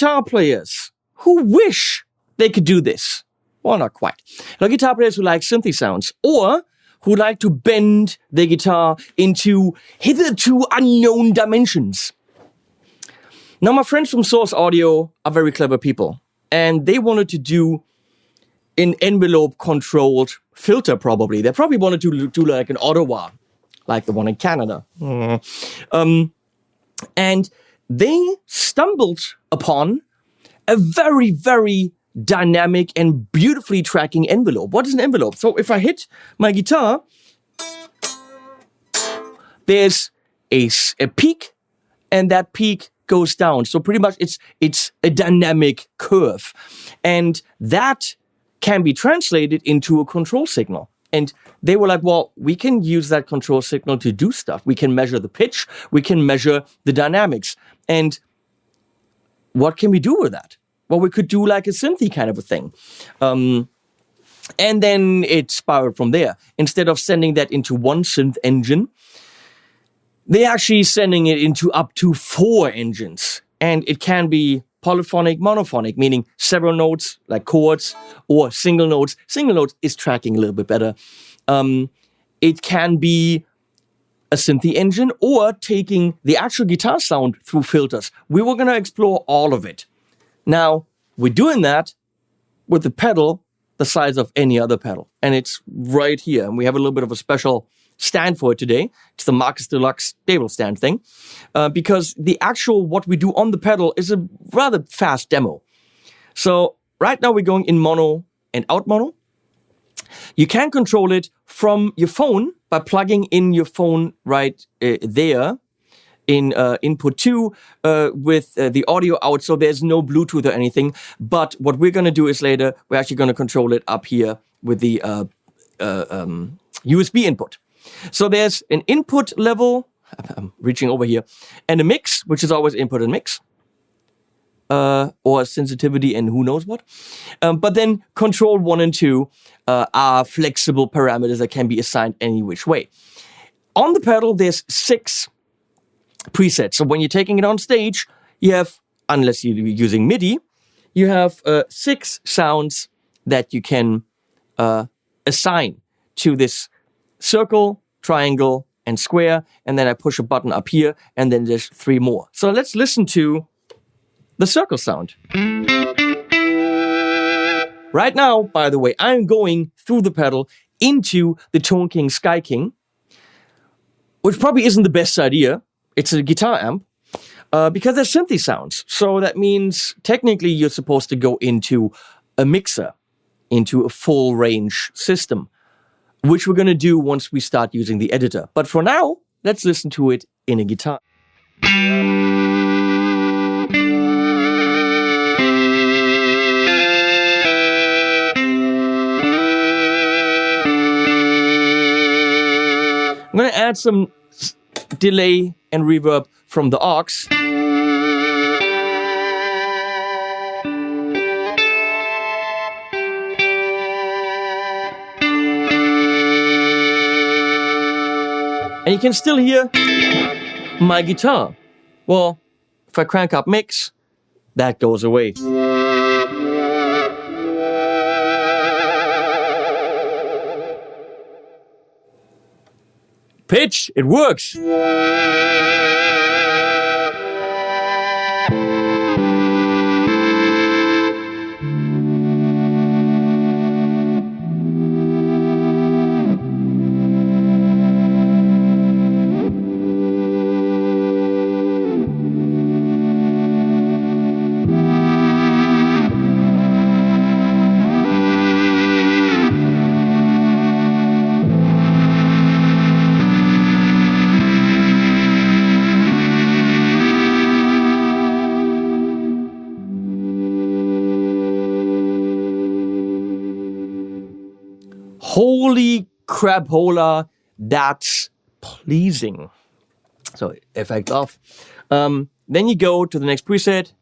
guitar players who wish they could do this. Well, not quite. Now, guitar players who like synthy sounds or who like to bend their guitar into hitherto unknown dimensions. Now, my friends from Source Audio are very clever people, and they wanted to do an envelope-controlled filter, probably. They probably wanted to do like an Ottawa, like the one in Canada. And they stumbled upon a very, very dynamic and beautifully tracking envelope. What is an envelope? So if I hit my guitar, there's a peak, and that peak goes down. So pretty much it's a dynamic curve. And that can be translated into a control signal. And they were like, well, we can use that control signal to do stuff. We can measure the pitch. We can measure the dynamics. And what can we do with that? Well, we could do like a synthy kind of a thing. And then it spiraled from there. Instead of sending that into one synth engine, they're actually sending it into up to 4 engines. And it can be polyphonic, monophonic, meaning several notes like chords, or single notes. Single notes is tracking a little bit better. It can be a synthy engine or taking the actual guitar sound through filters. We were going to explore all of it. Now, we're doing that with the pedal the size of any other pedal. And it's right here. And we have a little bit of a special stand for it today. It's the Marcus Deluxe table stand thing. Because the actual what we do on the pedal is a rather fast demo. So right now we're going in mono and out mono. You can control it from your phone by plugging in your phone right there in input 2 with the audio out, so there's no Bluetooth or anything. But what we're going to do is later, we're actually going to control it up here with the USB input. So there's an input level, I'm reaching over here, and a mix, which is always input and mix. Or sensitivity and who knows what. But then control 1 and 2 are flexible parameters that can be assigned any which way. On the pedal, there's 6 presets. So when you're taking it on stage, you have, unless you're using MIDI, you have 6 sounds that you can assign to this circle, triangle, and square. And then I push a button up here, and then there's 3 more. So let's listen to the circle sound. Right now, by the way, I'm going through the pedal into the Tone King Sky King, which probably isn't the best idea. It's a guitar amp, because there's synthy sounds. So that means technically you're supposed to go into a mixer, into a full range system, which we're going to do once we start using the editor. But for now, let's listen to it in a guitar. I'm going to add some delay and reverb from the AUX. And you can still hear my guitar. Well, if I crank up mix, that goes away. Pitch, it works. Holy crapola, that's pleasing. So effect off. Then you go to the next preset,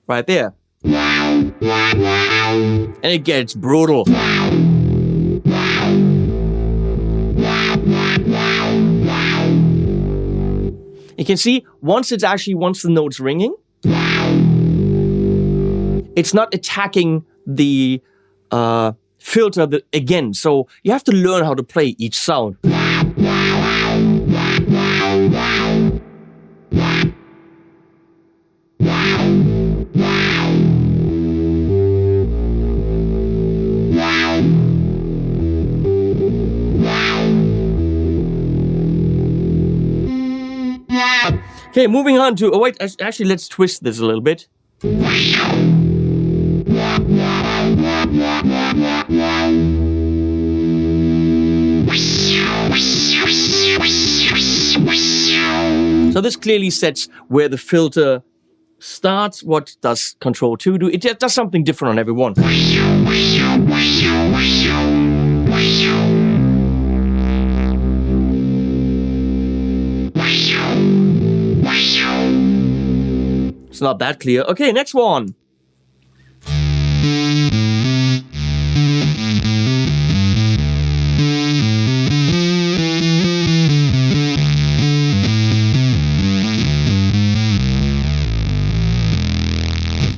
right there. And it gets brutal. You can see once the note's ringing, it's not attacking the filter again. So you have to learn how to play each sound. Okay, moving on to, actually let's twist this a little bit. So this clearly sets where the filter starts. What does Control 2 do? It does something different on every one. It's not that clear. Okay, next one.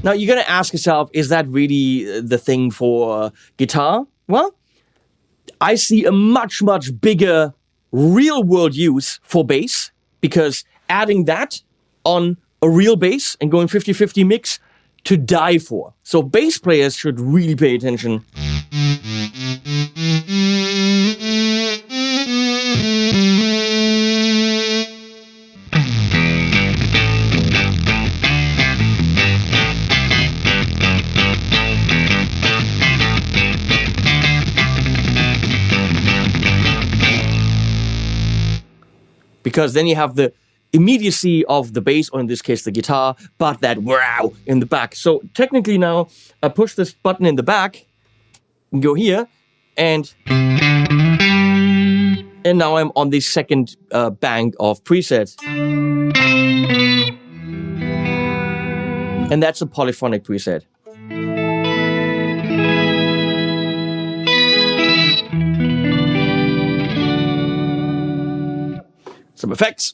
Now, you're going to ask yourself, is that really the thing for guitar? Well, I see a much, much bigger real-world use for bass, because adding that on a real bass and going 50-50 mix to die for. So bass players should really pay attention. Because then you have the immediacy of the bass, or in this case the guitar, but that wow in the back. So technically now, I push this button in the back, and go here, and now I'm on the second bank of presets. And that's a polyphonic preset. Some effects.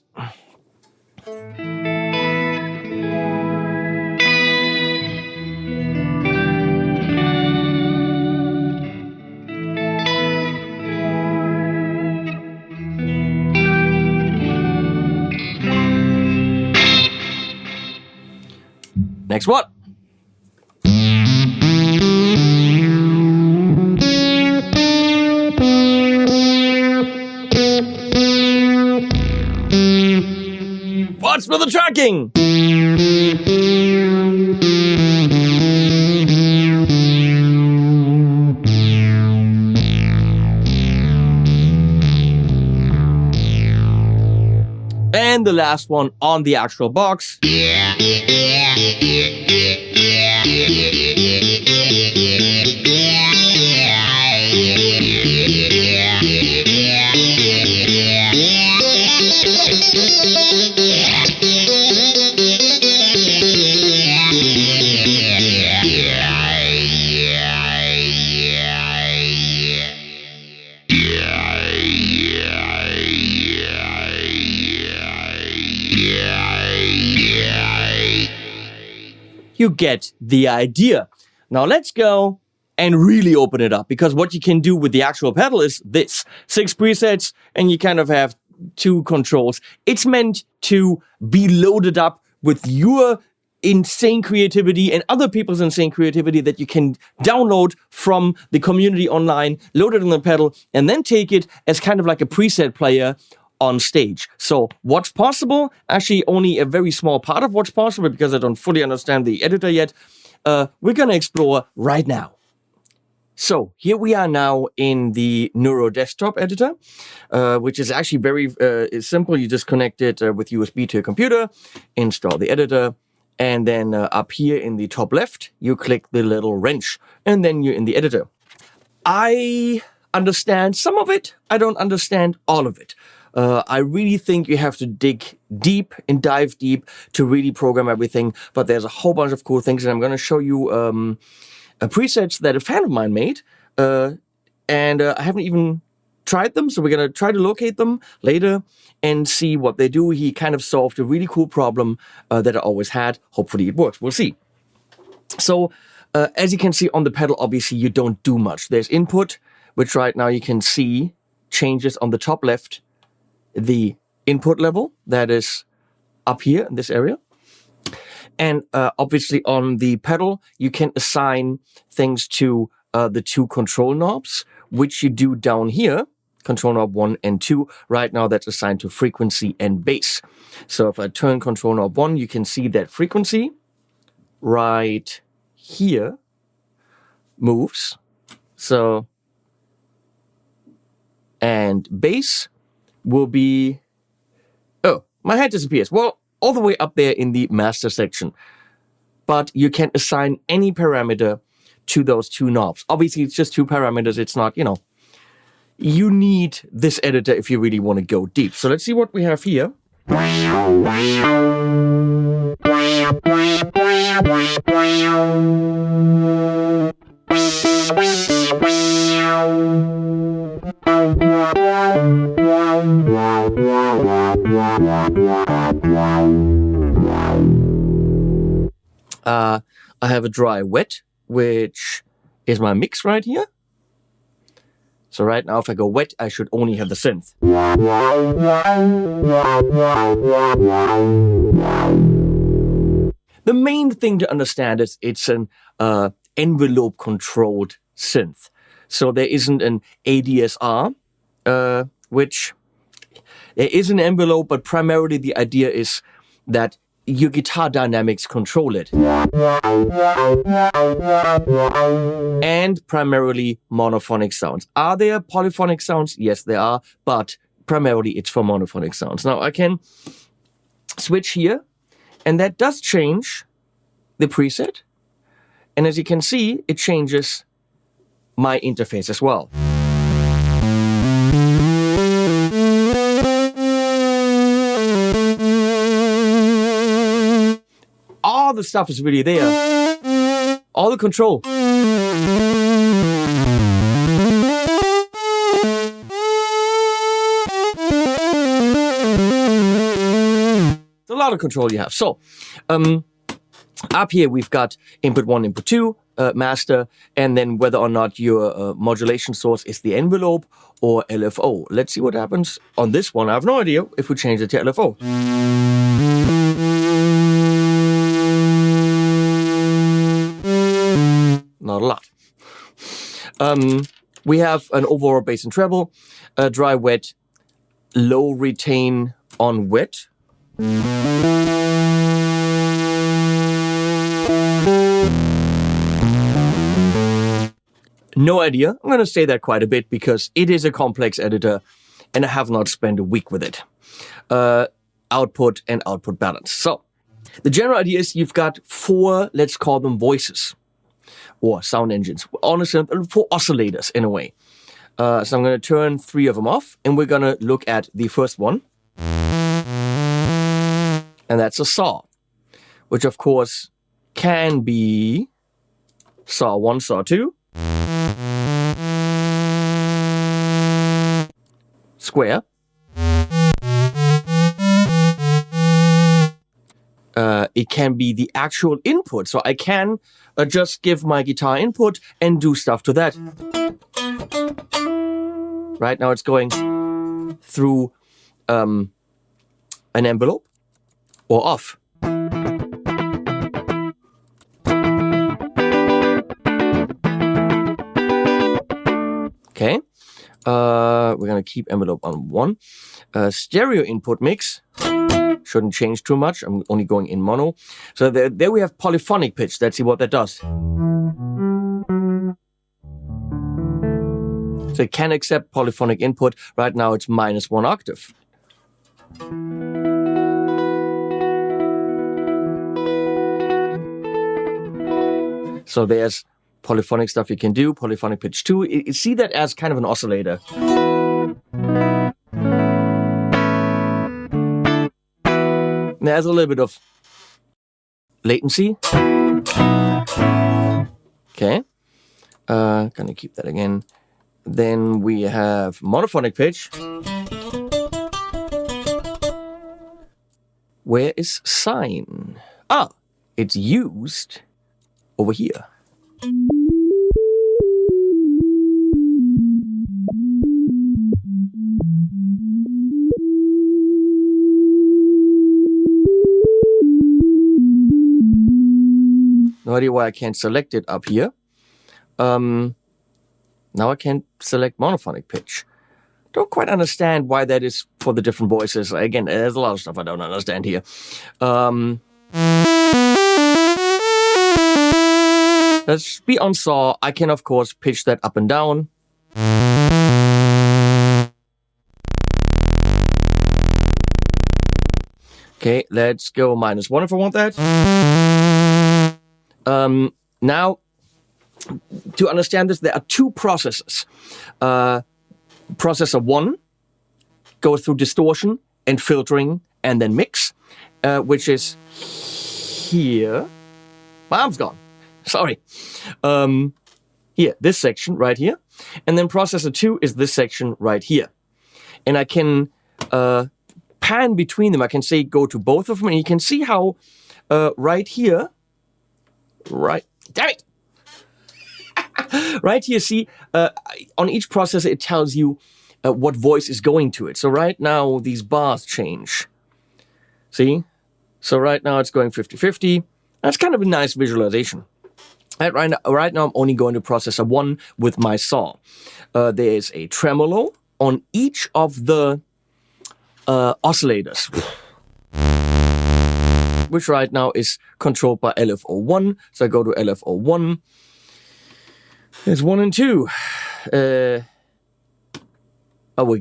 Next one. What's with the tracking? And the last one on the actual box. You get the idea. Now let's go and really open it up, because what you can do with the actual pedal is this. 6 presets, and you kind of have 2 controls. It's meant to be loaded up with your insane creativity and other people's insane creativity that you can download from the community online, load it on the pedal, and then take it as kind of like a preset player on stage. So what's possible? Actually, only a very small part of what's possible, because I don't fully understand the editor yet. We're going to explore right now. So here we are now in the Neuro desktop editor, which is actually very simple. You just connect it with USB to your computer, install the editor, and then up here in the top left, you click the little wrench, and then you're in the editor. I understand some of it. I don't understand all of it. I really think you have to dig deep and dive deep to really program everything, but there's a whole bunch of cool things, and I'm going to show you presets that a fan of mine made, and I haven't even tried them, so we're going to try to locate them later and see what they do. He kind of solved a really cool problem that I always had. Hopefully it works. We'll see. So as you can see on the pedal, obviously you don't do much. There's input, which right now you can see changes on the top left. The input level, that is up here in this area. And obviously on the pedal, you can assign things to the 2 control knobs, which you do down here, control knob 1 and 2. Right now that's assigned to frequency and bass. So if I turn control knob 1, you can see that frequency right here moves. So, and bass will be, oh, My hand disappears. Well, all the way up there in the master section. But you can assign any parameter to those two knobs. Obviously, it's just two parameters. It's not, you need this editor if you really want to go deep. So let's see what we have here. I have a dry wet, which is my mix right here. So right now, if I go wet, I should only have the synth. The main thing to understand is it's an envelope-controlled synth. So there isn't an ADSR, which there is an envelope, but primarily the idea is that your guitar dynamics control it. And primarily monophonic sounds. Are there polyphonic sounds? Yes, there are, but primarily it's for monophonic sounds. Now I can switch here, and that does change the preset. And as you can see, it changes my interface as well. All the stuff is really there. All the control. It's a lot of control you have. So, up here we've got input 1, input 2, master, and then whether or not your modulation source is the envelope or LFO. Let's see what happens on this one. I have no idea if we change it to LFO. Not a lot. We have an overall bass and treble, dry wet, low retain on wet. No idea. I'm going to say that quite a bit because it is a complex editor and I have not spent a week with it. Output and output balance. So the general idea is you've got 4, let's call them voices or sound engines. Honestly, 4 oscillators in a way. So I'm going to turn 3 of them off and we're going to look at the first one. And that's a saw, which of course can be saw 1, saw 2. Square. It can be the actual input. So I can just give my guitar input and do stuff to that. Right now it's going through an envelope or off. Okay. We're going to keep envelope on 1. Stereo input mix. Shouldn't change too much. I'm only going in mono. So there we have polyphonic pitch. Let's see what that does. So it can accept polyphonic input. Right now it's -1 octave. So there's polyphonic stuff you can do, polyphonic pitch 2. You see that as kind of an oscillator. There's a little bit of latency. Okay. Gonna keep that again. Then we have monophonic pitch. Where is sine? Ah, it's used over here. No idea why I can't select it up here. Now I can't select monophonic pitch. Don't quite understand why that is for the different voices. Again, there's a lot of stuff I don't understand here. Let's be on saw. I can, of course, pitch that up and down. Okay, let's go -1 if I want that. Now, to understand this, there are two processes. Processor 1 goes through distortion and filtering and then mix, which is here. My arm's gone. Sorry. Here, this section right here. And then processor 2 is this section right here. And I can pan between them. I can say go to both of them. And you can see how right here, damn it! Right here, see, on each processor, it tells you what voice is going to it. So right now, these bars change. See? So right now, it's going 50-50. That's kind of a nice visualization. Right now, I'm only going to processor 1 with my saw. There's a tremolo on each of the oscillators, which right now is controlled by LFO1. So I go to LFO1. There's 1 and 2. We'll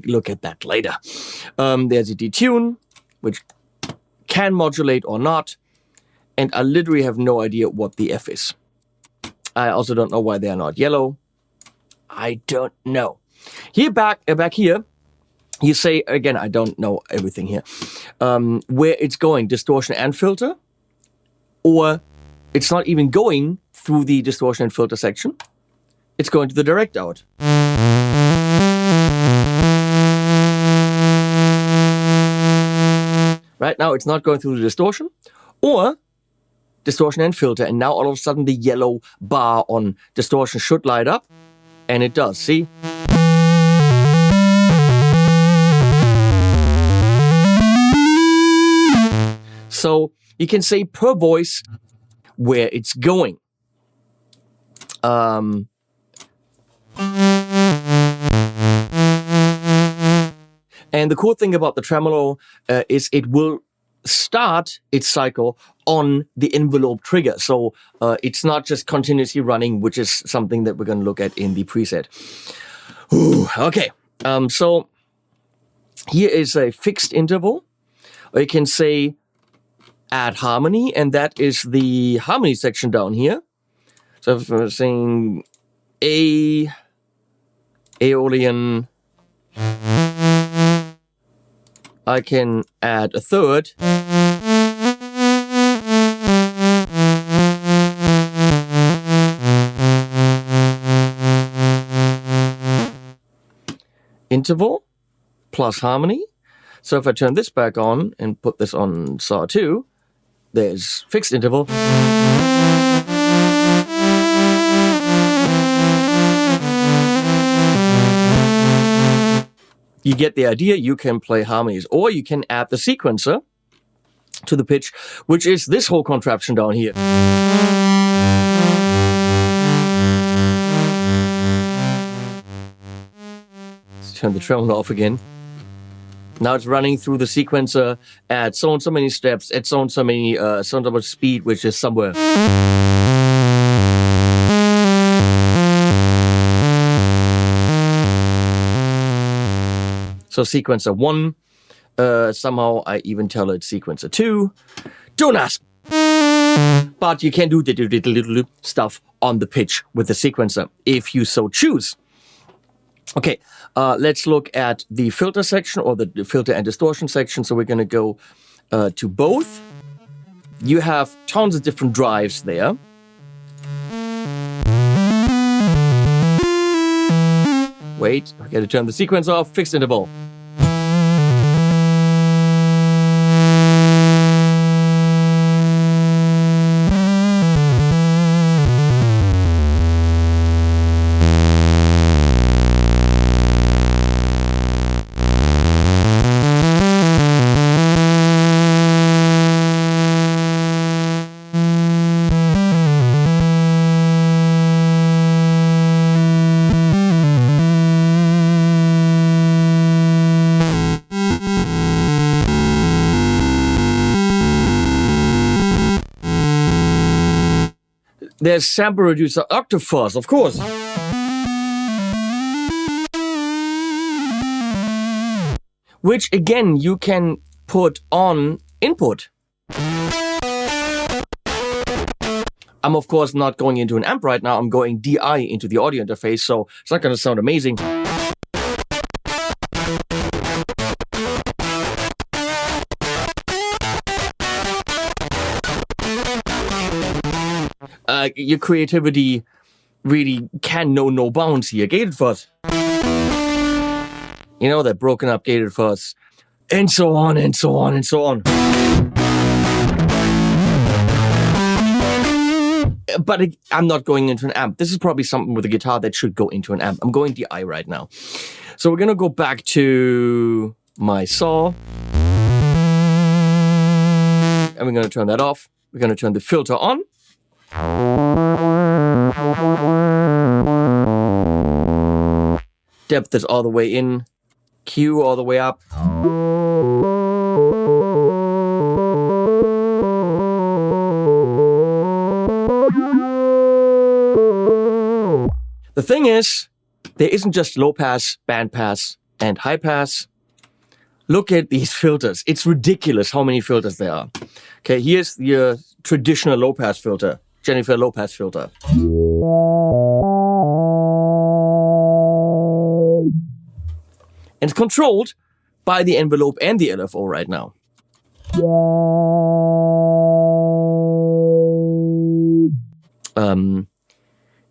look at that later. There's a detune, which can modulate or not. And I literally have no idea what the F is. I also don't know why they are not yellow. I don't know. Here, back here, you say, again, I don't know everything here, where it's going, distortion and filter, or it's not even going through the distortion and filter section. It's going to the direct out. Right now, it's not going through the distortion, or distortion and filter, and now all of a sudden the yellow bar on distortion should light up, and it does, see? So you can say per voice where it's going. And the cool thing about the tremolo is it will start its cycle on the envelope trigger. So it's not just continuously running, which is something that we're going to look at in the preset. Ooh, okay, so here is a fixed interval. Or you can say add harmony, and that is the harmony section down here. So if we're saying Aeolian, I can add a third. Interval plus harmony. So if I turn this back on and put this on saw 2, there's fixed interval. You get the idea. You can play harmonies, or you can add the sequencer to the pitch, which is this whole contraption down here. Let's turn the tremolo off again. Now it's running through the sequencer at so and so many steps, at so and so many, so and so much speed, which is somewhere. So sequencer 1, somehow I even tell it sequencer 2. Don't ask. But you can do the little stuff on the pitch with the sequencer, if you so choose. Okay, let's look at the filter section, or the filter and distortion section. So we're going to go to both. You have tons of different drives there. Wait, I gotta turn the sequence off. Fixed interval. There's sample reducer octafuzz, of course. Which again, you can put on input. I'm of course not going into an amp right now, I'm going DI into the audio interface, so it's not going to sound amazing. Your creativity really can know no bounds here. Gated fuzz. You know, that broken up gated fuzz. And so on, and so on, and so on. But I'm not going into an amp. This is probably something with a guitar that should go into an amp. I'm going DI right now. So we're going to go back to my saw. And we're going to turn that off. We're going to turn the filter on. Depth is all the way in. Q all the way up. The thing is, there isn't just low pass, band pass, and high pass. Look at these filters. It's ridiculous how many filters there are. Okay, here's your traditional low pass filter. Jennifer low pass filter. And it's controlled by the envelope and the LFO right now.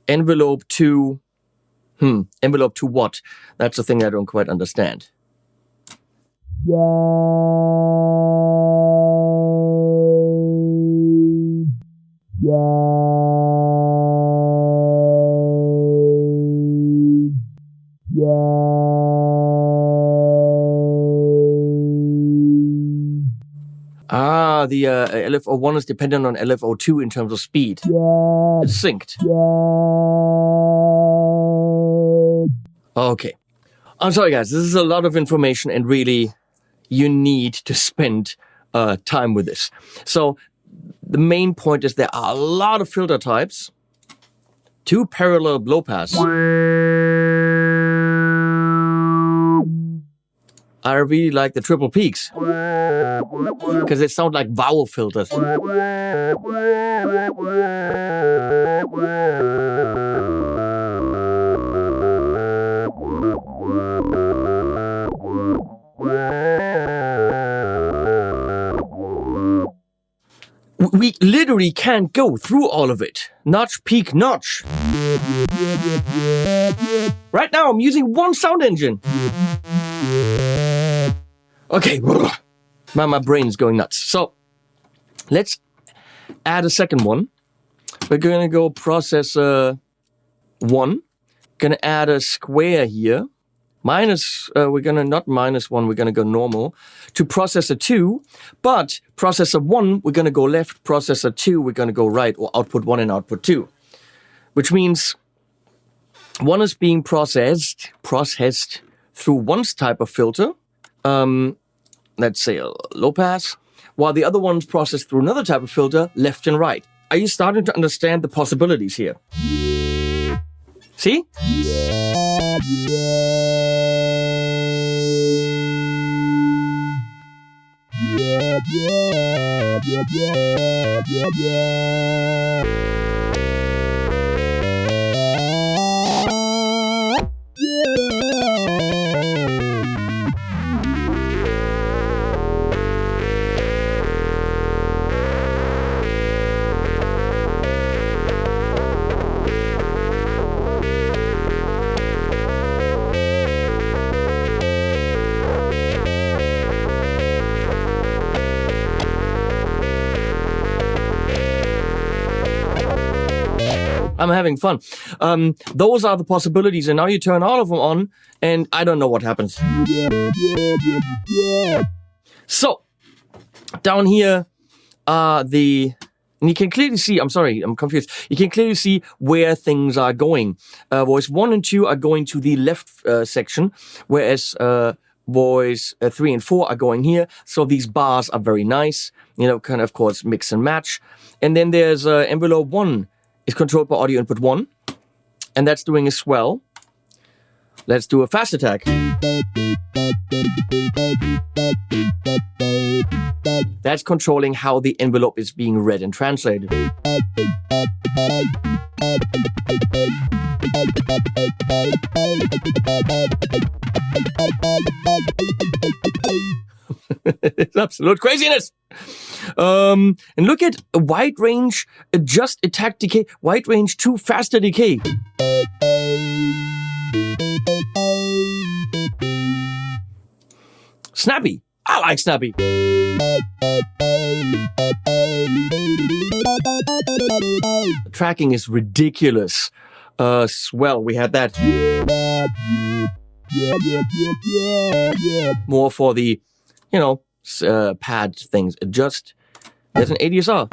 Envelope to... envelope to what? That's the thing I don't quite understand. Ah, the LFO1 is dependent on LFO2 in terms of speed. It's synced. Okay. I'm sorry, guys. This is a lot of information, and really, you need to spend time with this. So, the main point is there are a lot of filter types. 2 parallel low pass. I really like the triple peaks because they sound like vowel filters. We literally can't go through all of it. Notch, peak, notch. Right now I'm using one sound engine. Okay, my brain's going nuts. So let's add a second one. We're gonna go processor 1. Gonna add a square here. We're gonna not -1, we're gonna go normal. To processor 2, but processor 1, we're gonna go left. Processor 2, we're gonna go right, or output 1 and output 2. Which means one is being processed through one's type of filter. Let's say a low pass, while the other one's processed through another type of filter, left and right. Are you starting to understand the possibilities here? See? I'm having fun. Those are the possibilities, and now you turn all of them on, and I don't know what happens. So, down here are and you can clearly see, I'm sorry, I'm confused. You can clearly see where things are going. Voice 1 and 2 are going to the left section, whereas voice 3 and 4 are going here. So these bars are very nice, you know, kind of course, mix and match. And then there's envelope 1. Is controlled by audio input 1, and that's doing a swell. Let's do a fast attack. That's controlling how the envelope is being read and translated. It's absolute craziness. And look at a wide range, adjust, attack, decay, wide range 2, faster decay. Snappy. I like snappy. The tracking is ridiculous. Swell, we had that. More for the, pad things. Adjust. There's an ADSR.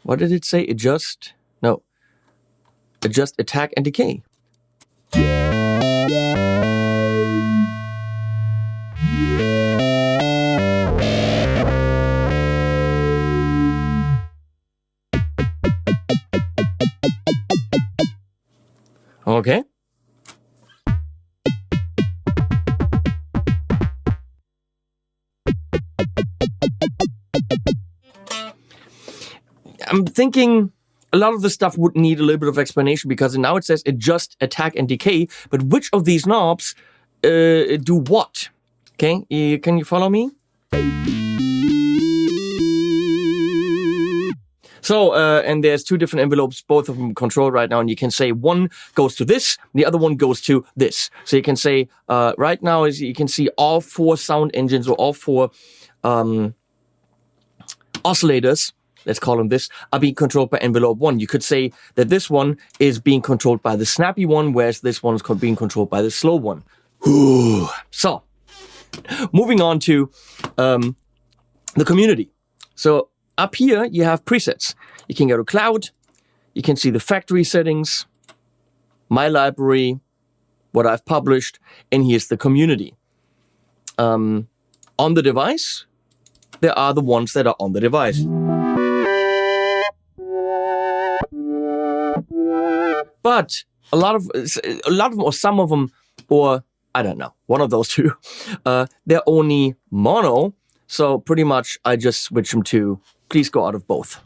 What did it say? Adjust? No. Adjust, attack, and decay. Okay. I'm thinking a lot of the stuff would need a little bit of explanation because now it says adjust, attack, and decay. But which of these knobs do what? Okay, can you follow me? So, and there's two different envelopes, both of them controlled right now, and you can say one goes to this, the other one goes to this. So you can say, right now, as you can see, all 4 sound engines or all 4 oscillators, let's call them this, are being controlled by envelope 1. You could say that this one is being controlled by the snappy one, whereas this one is being controlled by the slow one. So, moving on to the community. So, up here, you have presets. You can go to cloud, you can see the factory settings, my library, what I've published, and here's the community. On the device, there are the ones that are on the device. But a lot of them, or some of them, or I don't know, one of those two, they're only mono. So pretty much I just switch them to please go out of both.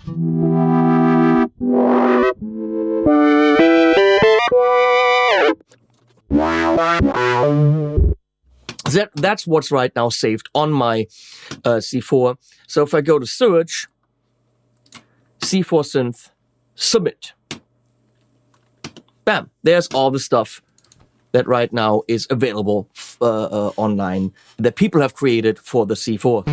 That's what's right now saved on my C4. So if I go to search, C4 synth, submit. Bam, there's all the stuff that right now is available online that people have created for the C4.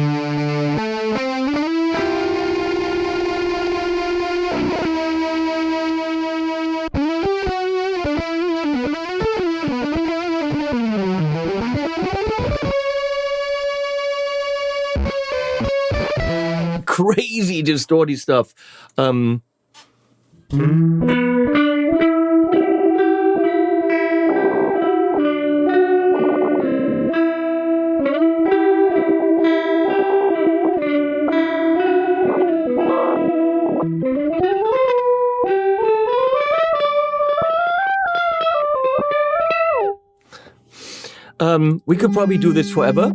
Crazy distorted stuff. We could probably do this forever.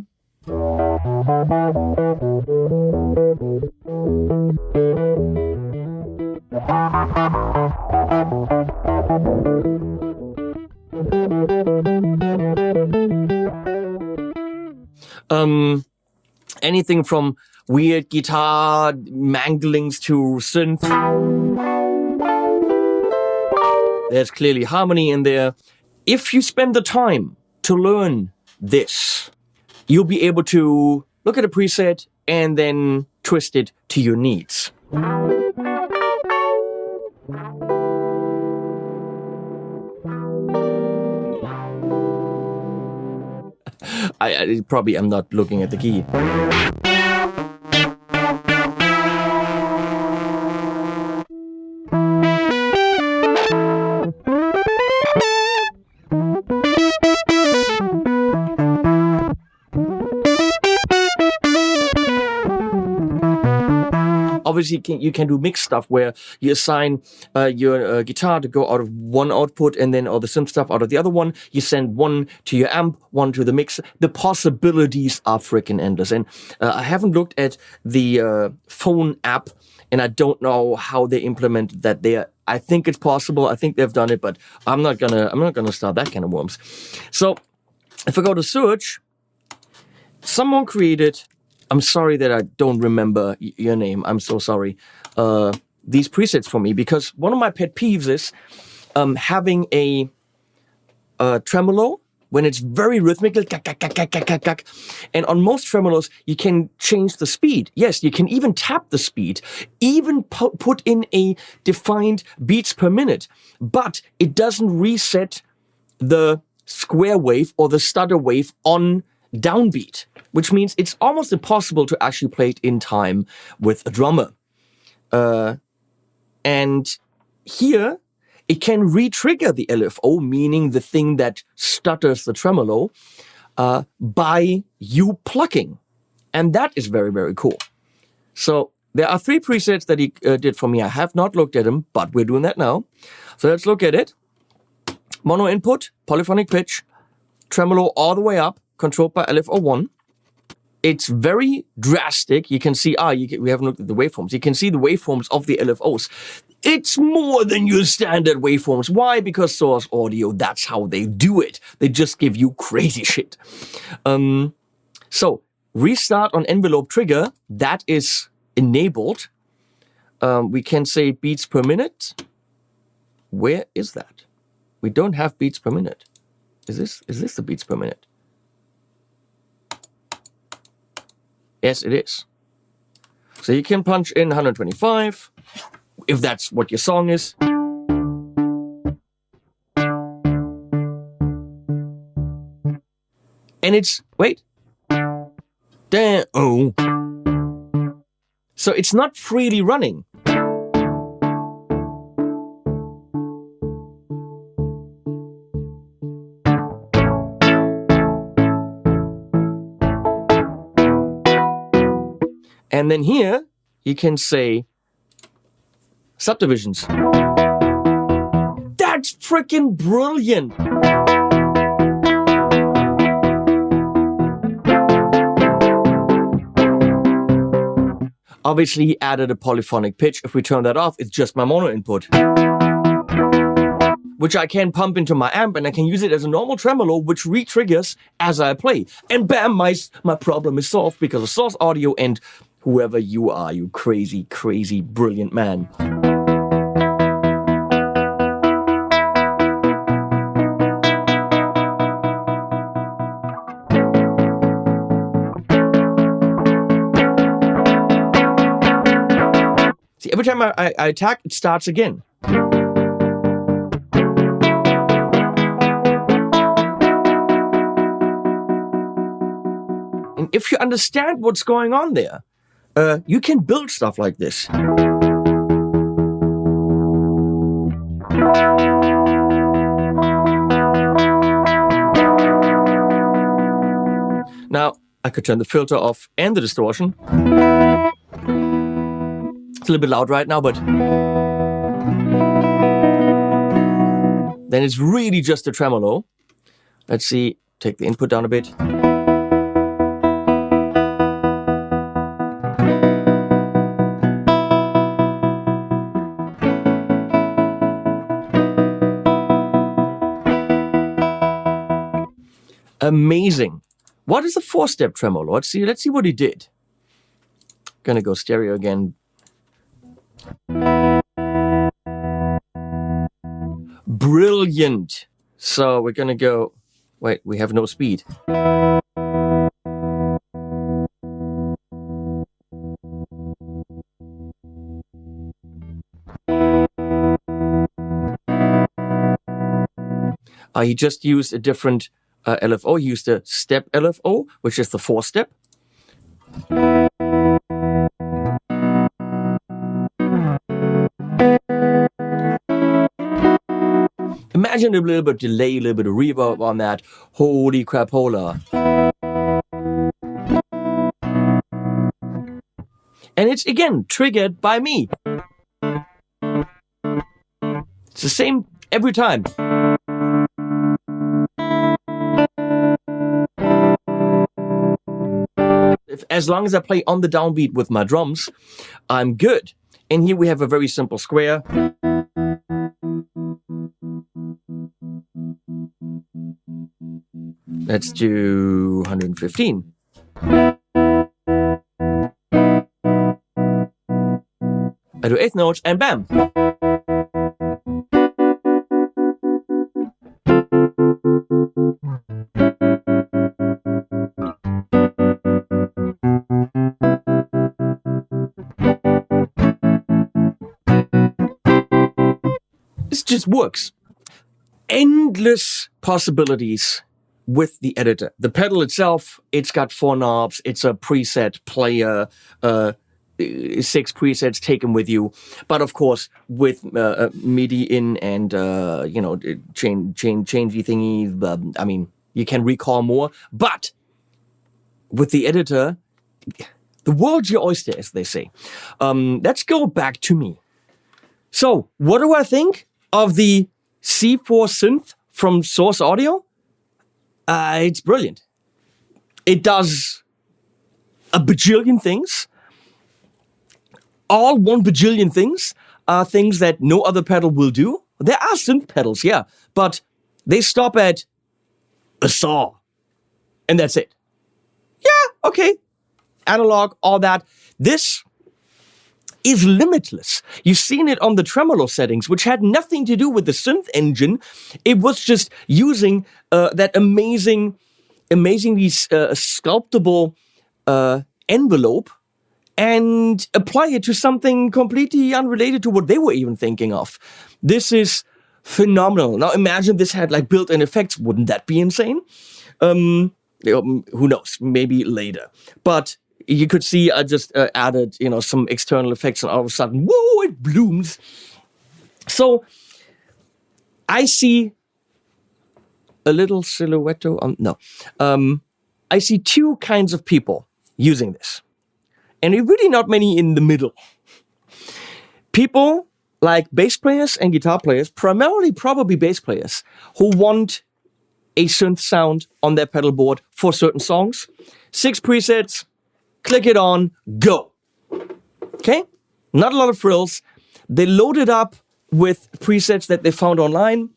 Anything from weird guitar manglings to synth. There's clearly harmony in there. If you spend the time to learn this, you'll be able to look at a preset and then twist it to your needs. I probably am not looking at the key. obviously you can do mixed stuff where you assign your guitar to go out of one output and then all the synth stuff out of the other one. You send one to your amp, one to the mixer. The possibilities are freaking endless. And I haven't looked at the phone app, and I don't know how they implement that there. I think it's possible. I think they've done it, but I'm not gonna start that kind of worms. So if I go to search, someone created, I'm sorry that I don't remember your name. I'm so sorry. These presets for me, because one of my pet peeves is having a tremolo when it's very rhythmical, and on most tremolos, you can change the speed. Yes, you can even tap the speed, even put in a defined beats per minute, but it doesn't reset the square wave or the stutter wave on downbeat, which means it's almost impossible to actually play it in time with a drummer. And here, it can re-trigger the LFO, meaning the thing that stutters the tremolo, by you plucking. And that is very, very cool. So there are 3 presets that he did for me. I have not looked at them, but we're doing that now. So let's look at it. Mono input, polyphonic pitch, tremolo all the way up, controlled by LFO1. It's very drastic. You can see, we haven't looked at the waveforms. You can see the waveforms of the LFOs. It's more than your standard waveforms. Why? Because Source Audio, that's how they do it. They just give you crazy shit. So, restart on envelope trigger, that is enabled. We can say beats per minute. Where is that? We don't have beats per minute. Is this the beats per minute? Yes, it is. So you can punch in 125, if that's what your song is. And it's, wait. Damn, oh. So it's not freely running. And then here, you can say Subdivisions. That's freaking brilliant! Obviously, he added a polyphonic pitch. If we turn that off, it's just my mono input, which I can pump into my amp, and I can use it as a normal tremolo, which re-triggers as I play. And bam, my problem is solved because of Source Audio and whoever you are, you crazy, crazy, brilliant man. See, every time I attack, it starts again. And if you understand what's going on there, you can build stuff like this. Now, I could turn the filter off and the distortion. It's a little bit loud right now, but then it's really just a tremolo. Let's see, take the input down a bit. Amazing. What is a 4-step tremolo? Let's see what he did. Gonna go stereo again. Brilliant. So we're gonna go, wait, we have no speed. He just used a different LFO. He used a step LFO, which is the 4-step. Imagine a little bit of delay, a little bit of reverb on that. Holy crapola. And it's, again, triggered by me. It's the same every time. As long as I play on the downbeat with my drums, I'm good. And here we have a very simple square. Let's do 115. I do 8th notes and bam. This just works. Endless possibilities with the editor. The pedal itself, it's got 4 knobs. It's a preset player, 6 presets taken with you. But of course, with MIDI in and, changey thingy, I mean, you can recall more. But with the editor, the world's your oyster, as they say. Let's go back to me. So, what do I think of the C4 synth from Source Audio? It's brilliant. It does a bajillion things. All 1 bajillion things are things that no other pedal will do. There are synth pedals, yeah, but they stop at a saw. And that's it. Yeah, okay. Analog, all that. This is limitless. You've seen it on the Tremolo settings, which had nothing to do with the synth engine. It was just using that amazingly sculptable envelope and apply it to something completely unrelated to what they were even thinking of. This is phenomenal. Now imagine this had like built-in effects. Wouldn't that be insane? Who knows? Maybe later. But you could see I just added, some external effects, and all of a sudden, whoa, it blooms. So I see a little silhouette. I see 2 kinds of people using this, and really not many in the middle. People like bass players and guitar players, primarily probably bass players, who want a synth sound on their pedal board for certain songs. 6 presets. Click it on, go. Okay? Not a lot of frills. They load it up with presets that they found online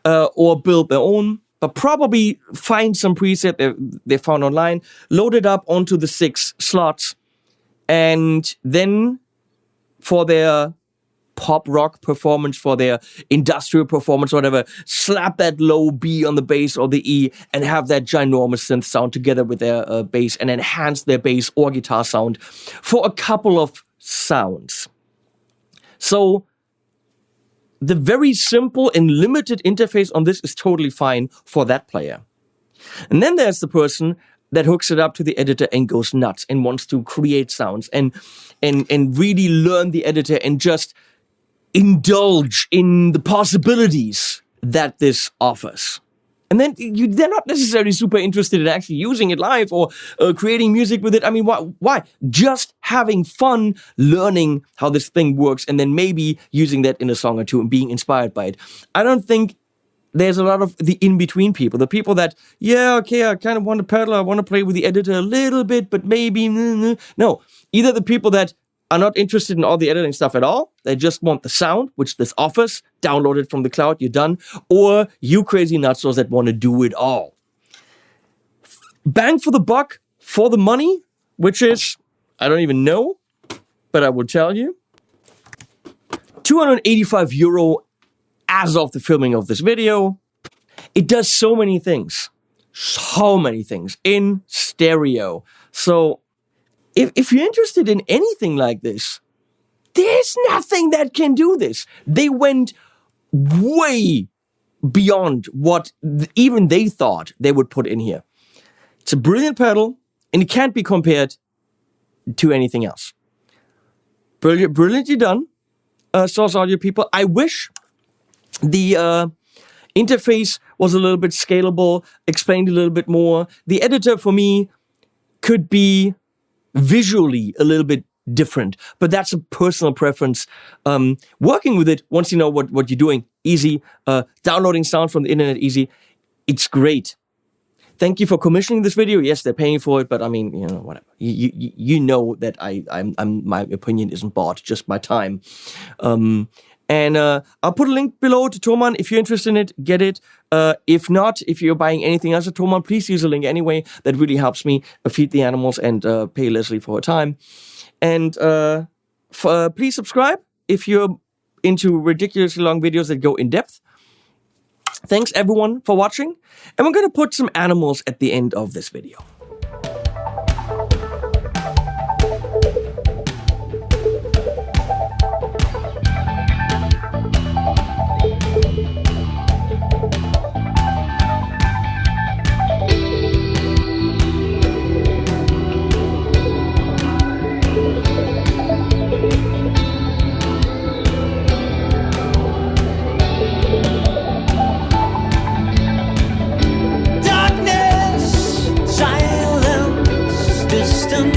or build their own, but probably find some preset they found online, load it up onto the 6 slots, and then for their pop rock performance, for their industrial performance, whatever, slap that low B on the bass or the E and have that ginormous synth sound together with their bass and enhance their bass or guitar sound for a couple of sounds. So the very simple and limited interface on this is totally fine for that player. And then there's the person that hooks it up to the editor and goes nuts and wants to create sounds and really learn the editor and just indulge in the possibilities that this offers. And then they're not necessarily super interested in actually using it live or creating music with it. I mean, why? Just having fun learning how this thing works and then maybe using that in a song or two and being inspired by it. I don't think there's a lot of the in-between people. The people that, yeah, okay, I kind of want to pedal, I want to play with the editor a little bit, but maybe, no. Either the people that are not interested in all the editing stuff at all. They just want the sound, which this offers. Download it from the cloud, you're done. Or you crazy nutsos that want to do it all. Bang for the buck, for the money, which is, I don't even know, but I will tell you. €285 as of the filming of this video. It does so many things. So many things in stereo. So if you're interested in anything like this, there's nothing that can do this. They went way beyond what even they thought they would put in here. It's a brilliant pedal, and it can't be compared to anything else. Brilliantly done, Source Audio people. I wish the interface was a little bit scalable, explained a little bit more. The editor, for me, could be visually a little bit different. But that's a personal preference. Working with it, once you know what you're doing, easy. Downloading sound from the internet, easy. It's great. Thank you for commissioning this video. Yes, they're paying for it, but I mean, whatever. You know that I'm my opinion isn't bought, just my time. And I'll put a link below to Thomann. If you're interested in it, get it. If not, if you're buying anything else at Thomann, please use the link anyway. That really helps me feed the animals and pay Leslie for her time. And please subscribe if you're into ridiculously long videos that go in depth. Thanks everyone for watching. And we're going to put some animals at the end of this video. Distant